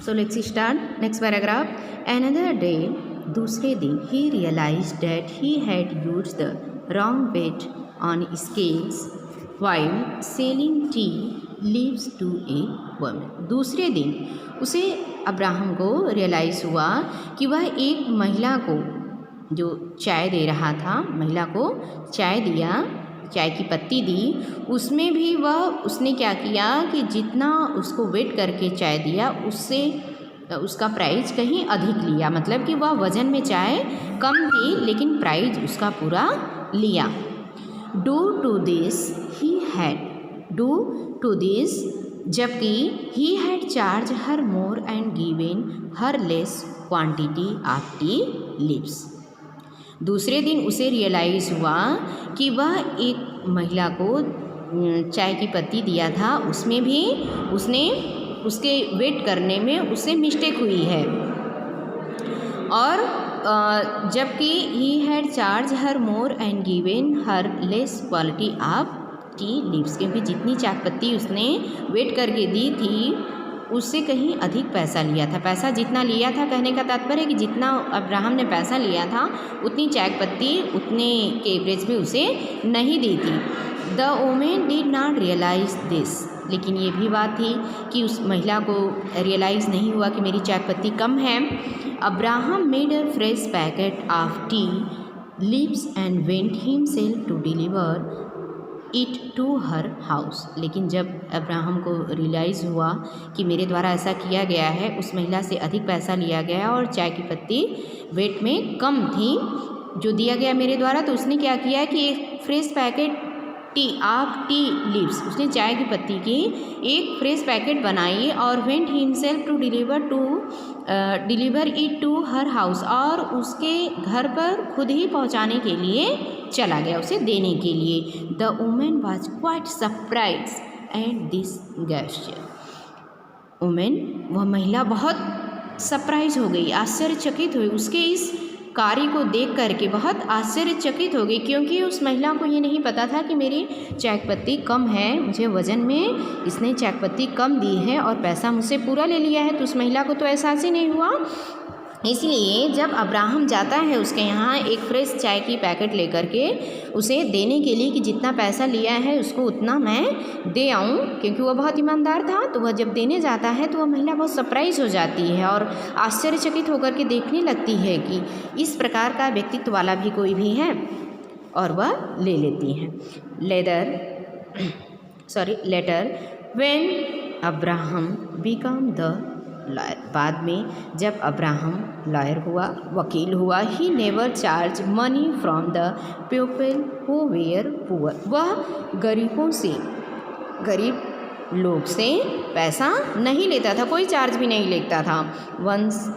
So let's start next paragraph. Another day, दूसरे दिन, he realized that he had used the wrong weight on scales while selling tea leaves to a woman. दूसरे दिन उसे Abraham को realise हुआ कि वह एक महिला को जो चाय दे रहा था, महिला को चाय दिया, चाय की पत्ती दी, उसमें भी उसने क्या किया कि जितना उसको वेट करके चाय दिया उससे उसका प्राइस कहीं अधिक लिया। मतलब कि वह वज़न में चाय कम थी लेकिन प्राइस उसका पूरा लिया। डू टू दिस जबकि he had charge her more and given her less quantity of tea leaves. दूसरे दिन उसे रियलाइज़ हुआ कि वह एक महिला को चाय की पत्ती दिया था, उसमें भी उसने उसके वेट करने में उससे मिस्टेक हुई है। और जबकि he had charge her more and given her less quality of tea leaves, क्योंकि जितनी चाय पत्ती उसने वेट करके दी थी उससे कहीं अधिक पैसा लिया था। पैसा जितना लिया था, कहने का तात्पर्य है कि जितना अब्राहम ने पैसा लिया था उतनी चाय पत्ती उतने के एवरेज में उसे नहीं दी थी। The women did not realise this, लेकिन ये भी बात थी कि उस महिला को रियलाइज़ नहीं हुआ कि मेरी चाय पत्ती कम है। Abraham made a fresh packet of tea leaves and went himself to deliver it to her house. लेकिन जब अब्राहम को रियलाइज़ हुआ कि मेरे द्वारा ऐसा किया गया है, उस महिला से अधिक पैसा लिया गया और चाय की पत्ती वेट में कम थी जो दिया गया मेरे द्वारा, तो उसने क्या किया कि एक फ्रेश पैकेट टी लीव्स, उसने चाय की पत्ती की एक फ्रेश पैकेट बनाई और went himself to deliver it to her house, और उसके घर पर खुद ही पहुंचाने के लिए चला गया, उसे देने के लिए। The women was quite surprise at this gesture. वह महिला बहुत सरप्राइज हो गई, आश्चर्यचकित हुई, उसके इस कार्य को देख करके बहुत आश्चर्यचकित हो गई, क्योंकि उस महिला को ये नहीं पता था कि मेरी चाय पत्ती कम है, मुझे वज़न में इसने चाय पत्ती कम दी है और पैसा मुझसे पूरा ले लिया है। तो उस महिला को तो एहसास ही नहीं हुआ। इसलिए जब अब्राहम जाता है उसके यहाँ एक फ्रेश चाय की पैकेट लेकर के उसे देने के लिए कि जितना पैसा लिया है उसको उतना मैं दे आऊँ, क्योंकि वह बहुत ईमानदार था, तो वह जब देने जाता है तो वह महिला बहुत सरप्राइज हो जाती है और आश्चर्यचकित होकर के देखने लगती है कि इस प्रकार का व्यक्तित्व वाला भी कोई भी है, और वह ले लेती हैं। Later when Abraham become the lawyer, बाद में जब अब्राहम लॉयर हुआ, वकील हुआ, ही never charge money from the people who were poor, वह गरीब लोग से पैसा नहीं लेता था, कोई चार्ज भी नहीं लेता था। वंस,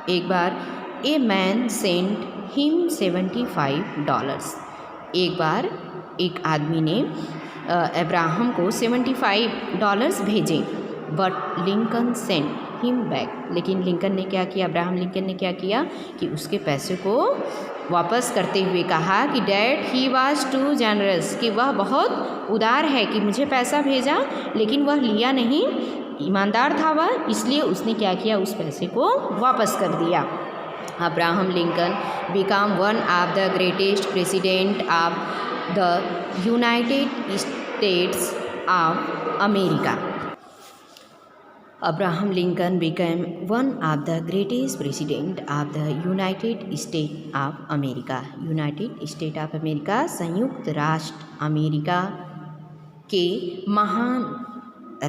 एक बार, ए मैन सेंट हिम $75, एक बार एक आदमी ने अब्राहम को $75 भेजे। But Lincoln sent him back, लेकिन लिंकन ने क्या किया, अब्राहम लिंकन ने क्या किया कि उसके पैसे को वापस करते हुए कहा कि that he was too generous, कि वह बहुत उदार है कि मुझे पैसा भेजा लेकिन वह लिया नहीं, ईमानदार था वह, इसलिए उसने क्या किया, उस पैसे को वापस कर दिया। Abraham Lincoln become one of the greatest president of the United states of America. Abraham Lincoln became one of the greatest president of the United States of America. United States of America संयुक्त राष्ट्र America के महान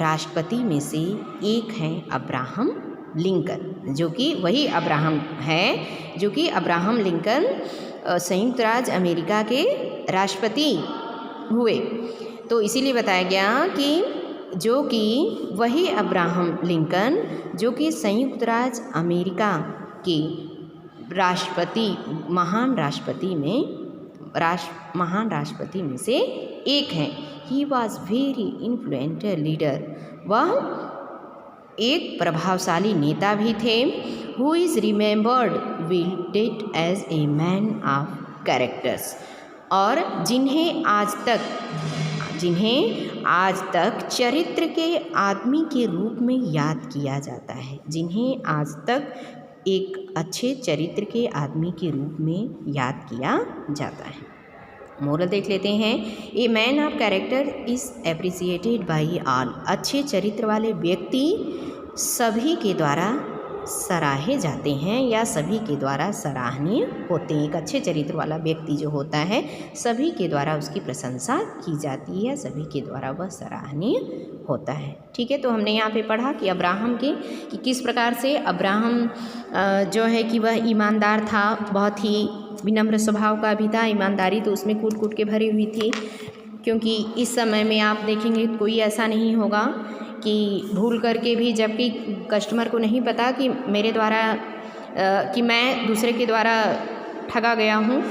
राष्ट्रपति में से एक हैं Abraham Lincoln, जो कि वही अब्राहम है जो कि अब्राहम लिंकन संयुक्त राज्य अमेरिका के राष्ट्रपति हुए। तो इसीलिए बताया गया कि जो कि वही अब्राहम लिंकन जो कि संयुक्त राज्य अमेरिका के राष्ट्रपति, महान राष्ट्रपति में से एक हैं। He was very influential leader, वह एक प्रभावशाली नेता भी थे। Who is remembered till date as a man of characters, और जिन्हें आज तक चरित्र के आदमी के रूप में याद किया जाता है, जिन्हें आज तक एक अच्छे चरित्र के आदमी के रूप में याद किया जाता है। मोरल देख लेते हैं। ए man of character is appreciated by all. अच्छे चरित्र वाले व्यक्ति सभी के द्वारा सराहे जाते हैं या सभी के द्वारा सराहनीय होते हैं। एक अच्छे चरित्र वाला व्यक्ति जो होता है सभी के द्वारा उसकी प्रशंसा की जाती है, सभी के द्वारा वह सराहनीय होता है। ठीक है, तो हमने यहाँ पे पढ़ा कि अब्राहम के कि किस प्रकार से अब्राहम जो है कि वह ईमानदार था, बहुत ही विनम्र स्वभाव का भी था। ईमानदारी तो उसमें कूट कूट के भरी हुई थी, क्योंकि इस समय में आप देखेंगे कोई ऐसा नहीं होगा कि भूल करके भी, जबकि कस्टमर को नहीं पता कि मेरे द्वारा कि मैं दूसरे के द्वारा ठगा गया हूँ,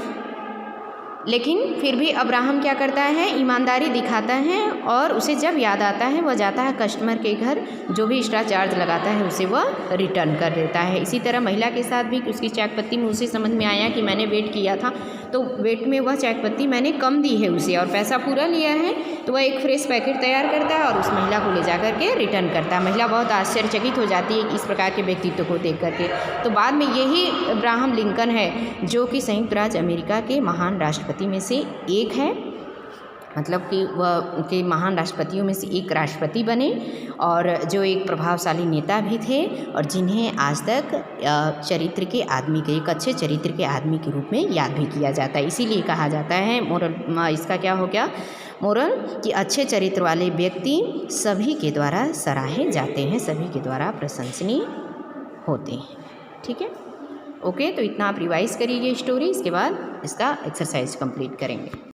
लेकिन फिर भी अब्राहम क्या करता है, ईमानदारी दिखाता है और उसे जब याद आता है वह जाता है कस्टमर के घर, जो भी एक्स्ट्रा चार्ज लगाता है उसे वह रिटर्न कर देता है। इसी तरह महिला के साथ भी उसकी चाय पत्ती में उसे समझ में आया कि मैंने वेट किया था तो वेट में वह चाय पत्ती मैंने कम दी है उसे और पैसा पूरा लिया है, तो वह एक फ्रेश पैकेट तैयार करता है और उस महिला को ले जा करके रिटर्न करता है। महिला बहुत आश्चर्यचकित हो जाती है इस प्रकार के व्यक्तित्व को देख करके। तो बाद में यही अब्राहम लिंकन है जो कि संयुक्त राज्य अमेरिका के महान राष्ट्रपति में से एक है, मतलब कि वह के महान राष्ट्रपतियों में से एक राष्ट्रपति बने और जो एक प्रभावशाली नेता भी थे और जिन्हें आज तक चरित्र के आदमी के, एक अच्छे चरित्र के आदमी के रूप में याद भी किया जाता है। इसीलिए कहा जाता है मोरल, इसका क्या हो गया मोरल, कि अच्छे चरित्र वाले व्यक्ति सभी के द्वारा सराहे जाते हैं, सभी के द्वारा प्रशंसनीय होते हैं। ठीक है, ओके, तो इतना आप रिवाइज करिए स्टोरी, इसके बाद इसका एक्सरसाइज कंप्लीट करेंगे।